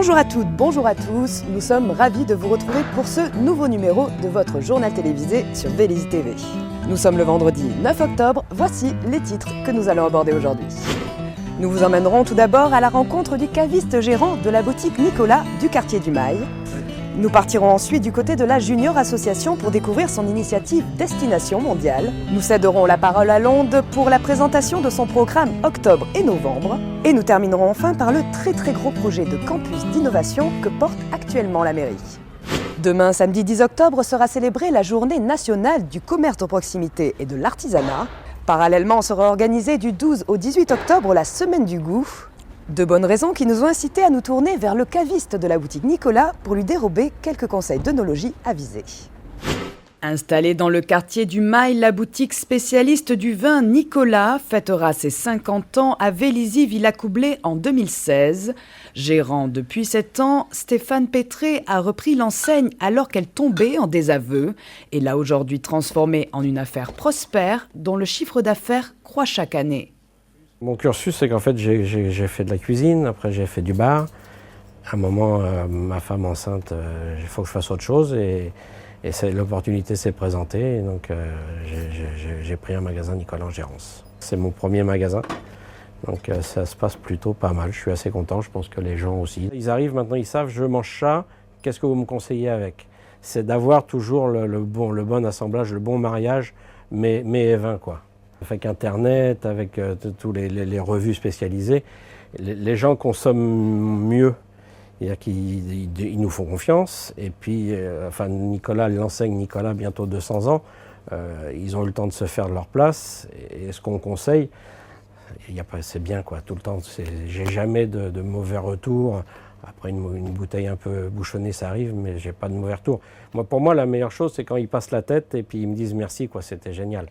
Bonjour à toutes, bonjour à tous, nous sommes ravis de vous retrouver pour ce nouveau numéro de votre journal télévisé sur Vélizy TV. Nous sommes le vendredi 9 octobre, voici les titres que nous allons aborder aujourd'hui. Nous vous emmènerons tout d'abord à la rencontre du caviste gérant de la boutique Nicolas du quartier du Mail. Nous partirons ensuite du côté de la Junior Association pour découvrir son initiative Destination Mondiale. Nous céderons la parole à Londe pour la présentation de son programme Octobre et Novembre. Et nous terminerons enfin par le très gros projet de campus d'innovation que porte actuellement la mairie. Demain, samedi 10 octobre, sera célébrée la journée nationale du commerce de proximité et de l'artisanat. Parallèlement sera organisée du 12 au 18 octobre la Semaine du goût. De bonnes raisons qui nous ont incités à nous tourner vers le caviste de la boutique Nicolas pour lui dérober quelques conseils d'œnologie avisés. Installée dans le quartier du Mail, la boutique spécialiste du vin Nicolas fêtera ses 50 ans à Vélizy-Villacoublay en 2016. Gérant depuis 7 ans, Stéphane Pétré a repris l'enseigne alors qu'elle tombait en désaveu et l'a aujourd'hui transformée en une affaire prospère dont le chiffre d'affaires croît chaque année. Mon cursus, c'est qu'en fait, j'ai fait de la cuisine, après j'ai fait du bar. À un moment, ma femme enceinte, il faut que je fasse autre chose et l'opportunité s'est présentée. Et donc, j'ai pris un magasin Nicolas en gérance. C'est mon premier magasin, donc ça se passe plutôt pas mal. Je suis assez content, je pense que les gens aussi. Ils arrivent maintenant, ils savent, je mange ça, qu'est-ce que vous me conseillez avec? C'est d'avoir toujours le bon assemblage, le bon mariage, mais et vin, quoi. Avec Internet, avec tous les revues spécialisées, les gens consomment mieux. C'est-à-dire qu'ils nous font confiance. Et puis, Nicolas, l'enseigne Nicolas, bientôt 200 ans, ils ont eu le temps de se faire de leur place. Et ce qu'on conseille, c'est bien, quoi, tout le temps. J'ai jamais de mauvais retours. Après, une bouteille un peu bouchonnée, ça arrive, mais j'ai pas de mauvais retours. Pour moi, la meilleure chose, c'est quand ils passent la tête et puis ils me disent merci, quoi, c'était génial.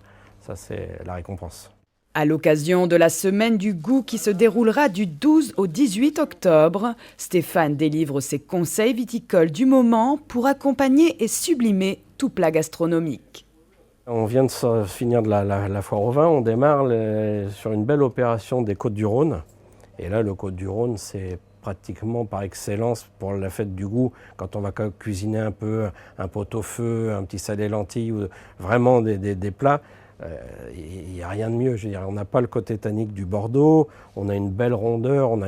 Ça, c'est la récompense. À l'occasion de la Semaine du goût qui se déroulera du 12 au 18 octobre, Stéphane délivre ses conseils viticoles du moment pour accompagner et sublimer tout plat gastronomique. On vient de finir de la foire au vin, on démarre sur une belle opération des Côtes-du-Rhône. Et là, le Côtes-du-Rhône, c'est pratiquement par excellence pour la fête du goût, quand on va cuisiner un peu un pot-au-feu, un petit salé lentilles, ou vraiment des plats. Il n'y a rien de mieux, je veux dire, on n'a pas le côté tannique du Bordeaux, on a une belle rondeur, on a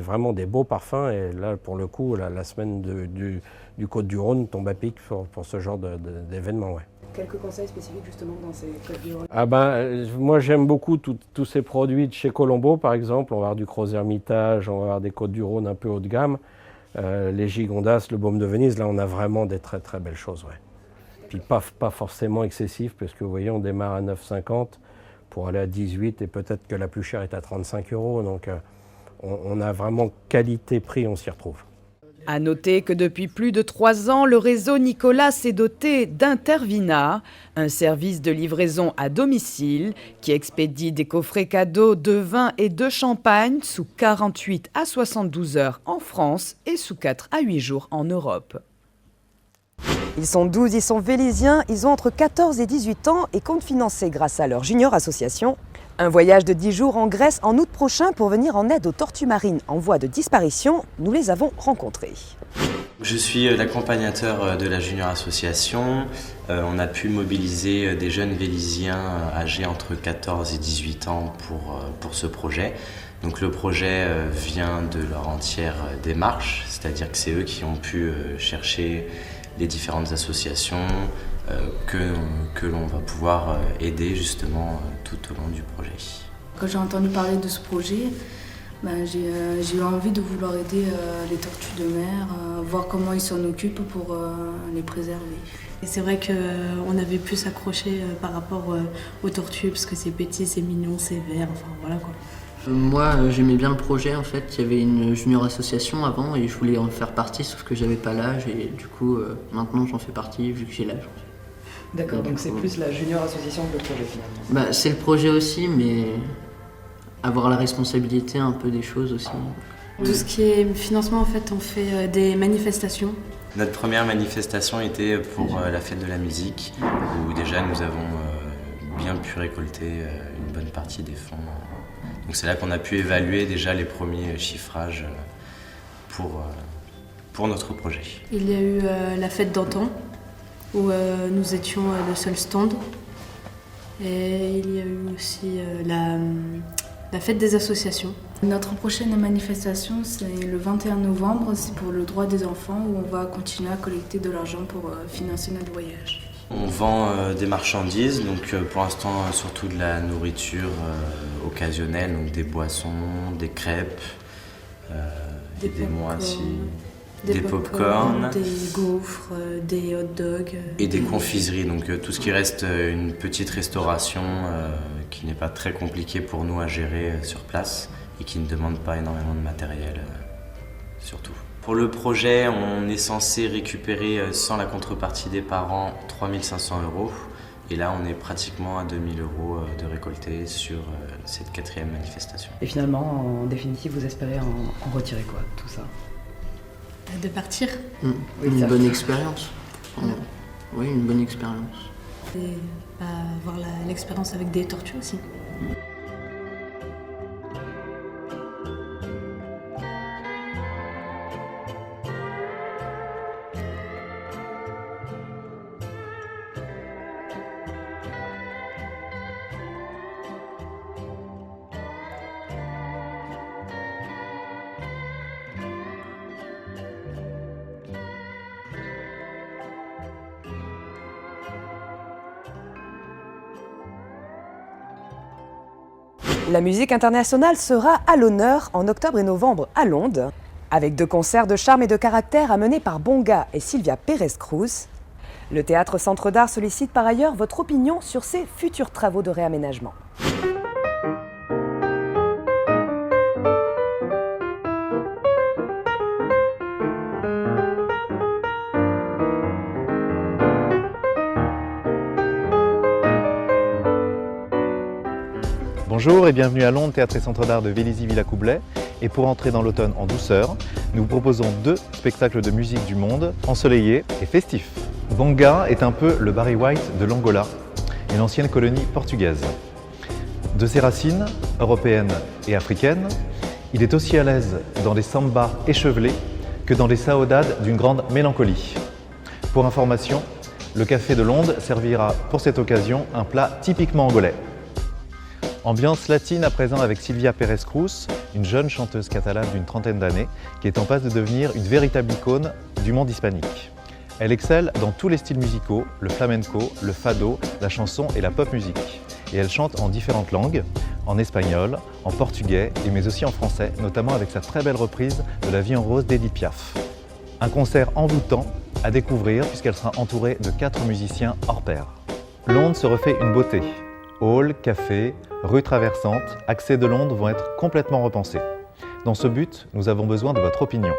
vraiment des beaux parfums et là pour le coup la semaine du Côtes-du-Rhône tombe à pic pour ce genre d'événement. Ouais. Quelques conseils spécifiques justement dans ces Côtes-du-Rhône? Moi j'aime beaucoup tous ces produits de chez Colombo par exemple, on va avoir du Gros Hermitage, on va avoir des Côtes-du-Rhône un peu haut de gamme, les Gigondas, le Baume de Venise, là on a vraiment des très belles choses. Ouais. Puis pas forcément excessif, parce que vous voyez, on démarre à 9,50 pour aller à 18 et peut-être que la plus chère est à 35 €. Donc on a vraiment qualité-prix, on s'y retrouve. À noter que depuis plus de 3 ans, le réseau Nicolas s'est doté d'Intervina, un service de livraison à domicile qui expédie des coffrets cadeaux de vin et de champagne sous 48 à 72 heures en France et sous 4 à 8 jours en Europe. Ils sont 12, ils sont vélysiens, ils ont entre 14 et 18 ans et comptent financer grâce à leur Junior Association un voyage de 10 jours en Grèce en août prochain pour venir en aide aux tortues marines en voie de disparition. Nous les avons rencontrés. Je suis l'accompagnateur de la Junior Association. On a pu mobiliser des jeunes vélysiens âgés entre 14 et 18 ans pour ce projet. Donc le projet vient de leur entière démarche, c'est-à-dire que c'est eux qui ont pu chercher les différentes associations que l'on va pouvoir aider justement tout au long du projet. Quand j'ai entendu parler de ce projet, j'ai eu envie de vouloir aider les tortues de mer, voir comment ils s'en occupent pour les préserver. Et c'est vrai qu'on avait pu s'accrocher par rapport aux tortues parce que c'est petit, c'est mignon, c'est vert, enfin voilà quoi. Moi, j'aimais bien le projet en fait. Il y avait une junior association avant et je voulais en faire partie, sauf que j'avais pas l'âge et du coup, maintenant j'en fais partie vu que j'ai l'âge. D'accord, donc c'est plus la junior association que le projet finalement. C'est le projet aussi, mais avoir la responsabilité un peu des choses aussi. Tout ce qui est financement, en fait, on fait des manifestations. Notre première manifestation était pour la fête de la musique, où déjà nous avons bien pu récolter une bonne partie des fonds. Donc c'est là qu'on a pu évaluer déjà les premiers chiffrages pour pour notre projet. Il y a eu la fête d'antan, où nous étions le seul stand. Et il y a eu aussi la fête des associations. Notre prochaine manifestation, c'est le 21 novembre, c'est pour le droit des enfants, où on va continuer à collecter de l'argent pour financer notre voyage. On vend des marchandises, donc pour l'instant surtout de la nourriture occasionnelle, donc des boissons, des crêpes, des mois-ci, des pop-corn, des gaufres, des hot dogs. Et des confiseries, donc tout ce qui reste une petite restauration qui n'est pas très compliquée pour nous à gérer sur place et qui ne demande pas énormément de matériel surtout. Pour le projet, on est censé récupérer sans la contrepartie des parents 3 500 €. Et là, on est pratiquement à 2 000 € de récoltés sur cette 4e manifestation. Et finalement, en définitive, vous espérez en retirer quoi, tout ça? De partir. Oui, Une ça. bonne expérience. Oui, une bonne expérience. Et avoir l'expérience avec des tortues aussi. La musique internationale sera à l'honneur en octobre et novembre à Londres, avec 2 concerts de charme et de caractère amenés par Bonga et Silvia Pérez-Cruz. Le Théâtre Centre d'Art sollicite par ailleurs votre opinion sur ces futurs travaux de réaménagement. Bonjour et bienvenue à Londres, Théâtre et Centre d'Art de Vélizy-Villacoublay. Et pour entrer dans l'automne en douceur, nous vous proposons 2 spectacles de musique du monde, ensoleillés et festifs. Bonga est un peu le Barry White de l'Angola, une ancienne colonie portugaise. De ses racines, européennes et africaines, il est aussi à l'aise dans des sambas échevelés que dans des saudades d'une grande mélancolie. Pour information, le Café de Londres servira pour cette occasion un plat typiquement angolais. Ambiance latine à présent avec Silvia Pérez-Cruz, une jeune chanteuse catalane d'une trentaine d'années qui est en passe de devenir une véritable icône du monde hispanique. Elle excelle dans tous les styles musicaux, le flamenco, le fado, la chanson et la pop musique. Et elle chante en différentes langues, en espagnol, en portugais mais aussi en français, notamment avec sa très belle reprise de La vie en rose d'Edith Piaf. Un concert envoûtant à découvrir puisqu'elle sera entourée de 4 musiciens hors pair. Londres se refait une beauté. Halls, cafés, rues traversantes, accès de Londres vont être complètement repensés. Dans ce but, nous avons besoin de votre opinion.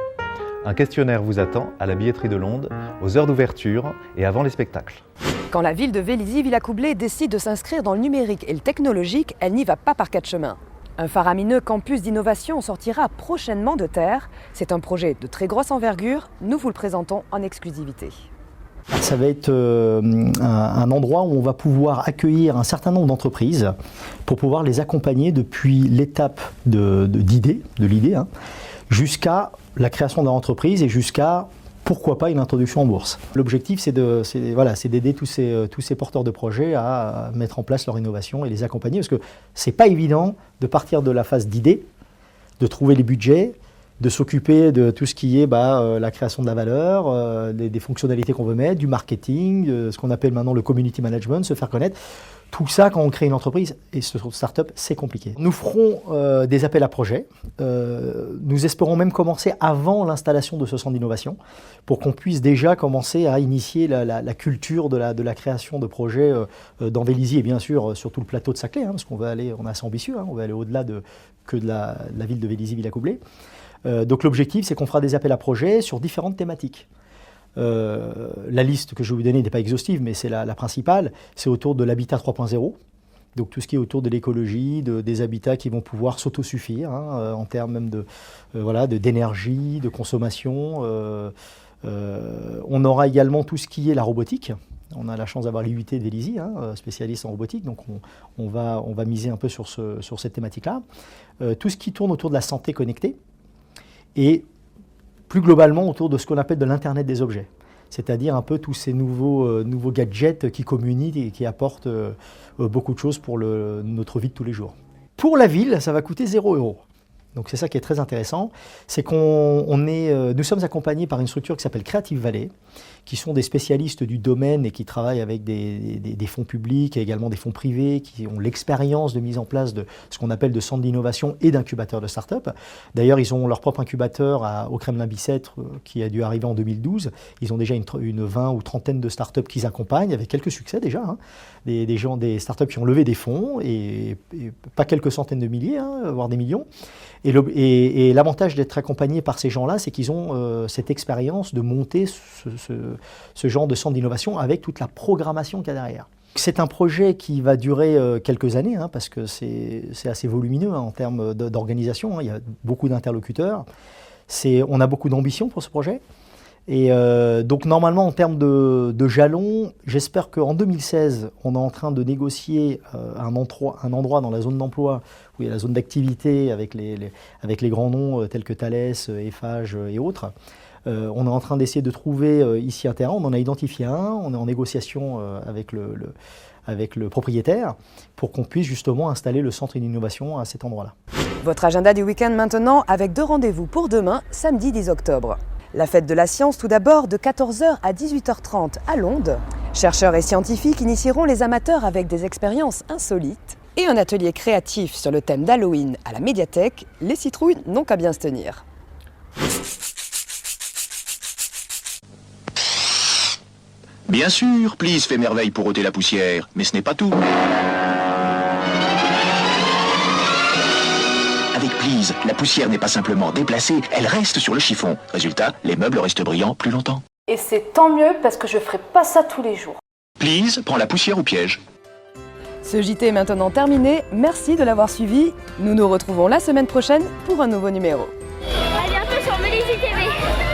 Un questionnaire vous attend à la billetterie de Londres, aux heures d'ouverture et avant les spectacles. Quand la ville de Vélizy-Villacoublay décide de s'inscrire dans le numérique et le technologique, elle n'y va pas par 4 chemins. Un faramineux campus d'innovation sortira prochainement de terre. C'est un projet de très grosse envergure, nous vous le présentons en exclusivité. Ça va être un endroit où on va pouvoir accueillir un certain nombre d'entreprises pour pouvoir les accompagner depuis l'étape de l'idée, jusqu'à la création de leur entreprise et jusqu'à, pourquoi pas, une introduction en bourse. L'objectif, c'est d'aider tous ces porteurs de projets à mettre en place leur innovation et les accompagner, parce que c'est pas évident de partir de la phase d'idée, de trouver les budgets, de s'occuper de tout ce qui est la création de la valeur, des fonctionnalités qu'on veut mettre, du marketing, ce qu'on appelle maintenant le community management, se faire connaître. Tout ça, quand on crée une entreprise et une start-up, c'est compliqué. Nous ferons des appels à projets. Nous espérons même commencer avant l'installation de ce centre d'innovation pour qu'on puisse déjà commencer à initier la culture de la création de projets dans Vélizy et bien sûr sur tout le plateau de Saclay, parce qu'on est assez ambitieux, on va aller au-delà que de la ville de Vélizy-Villacoublay. Donc l'objectif, c'est qu'on fera des appels à projets sur différentes thématiques. La liste que je vais vous donner n'est pas exhaustive, mais c'est la principale. C'est autour de l'habitat 3.0, donc tout ce qui est autour de l'écologie, des habitats qui vont pouvoir s'autosuffire en termes même d'énergie, de consommation. On aura également tout ce qui est la robotique. On a la chance d'avoir l'IUT de Vélizy, spécialiste en robotique, donc on va miser un peu sur cette thématique-là. Tout ce qui tourne autour de la santé connectée. Et plus globalement autour de ce qu'on appelle de l'Internet des objets. C'est-à-dire un peu tous ces nouveaux gadgets qui communiquent et qui apportent beaucoup de choses pour notre vie de tous les jours. Pour la ville, ça va coûter 0 €. Donc c'est ça qui est très intéressant, c'est nous sommes accompagnés par une structure qui s'appelle Creative Valley, qui sont des spécialistes du domaine et qui travaillent avec des fonds publics et également des fonds privés, qui ont l'expérience de mise en place de ce qu'on appelle de centres d'innovation et d'incubateurs de start-up. D'ailleurs, ils ont leur propre incubateur au Kremlin-Bicêtre qui a dû arriver en 2012. Ils ont déjà une 20 ou trentaine de start-up qu'ils accompagnent, avec quelques succès déjà. Hein. Des start-up qui ont levé des fonds, et pas quelques centaines de milliers, hein, voire des millions. Et l'avantage d'être accompagné par ces gens-là, c'est qu'ils ont cette expérience de monter ce genre de centre d'innovation avec toute la programmation qu'il y a derrière. C'est un projet qui va durer quelques années, hein, parce que c'est assez volumineux hein, en termes d'organisation. Hein. Il y a beaucoup d'interlocuteurs. On a beaucoup d'ambition pour ce projet. Et donc normalement, en termes de jalons, j'espère qu'en 2016, on est en train de négocier un endroit dans la zone d'emploi, où il y a la zone d'activité avec les grands noms tels que Thales, Eiffage et autres. On est en train d'essayer de trouver ici un terrain, on en a identifié un, on est en négociation avec le propriétaire pour qu'on puisse justement installer le centre d'innovation à cet endroit-là. Votre agenda du week-end maintenant, avec 2 rendez-vous pour demain, samedi 10 octobre. La fête de la science tout d'abord de 14 h à 18 h 30 à Londe. Chercheurs et scientifiques initieront les amateurs avec des expériences insolites. Et un atelier créatif sur le thème d'Halloween à la médiathèque. Les citrouilles n'ont qu'à bien se tenir. Bien sûr, Please fait merveille pour ôter la poussière, mais ce n'est pas tout. Avec Please, la poussière n'est pas simplement déplacée, elle reste sur le chiffon. Résultat, les meubles restent brillants plus longtemps. Et c'est tant mieux parce que je ferai pas ça tous les jours. Please prend la poussière au piège. Ce JT est maintenant terminé. Merci de l'avoir suivi. Nous nous retrouvons la semaine prochaine pour un nouveau numéro. À bientôt sur Vélizy TV.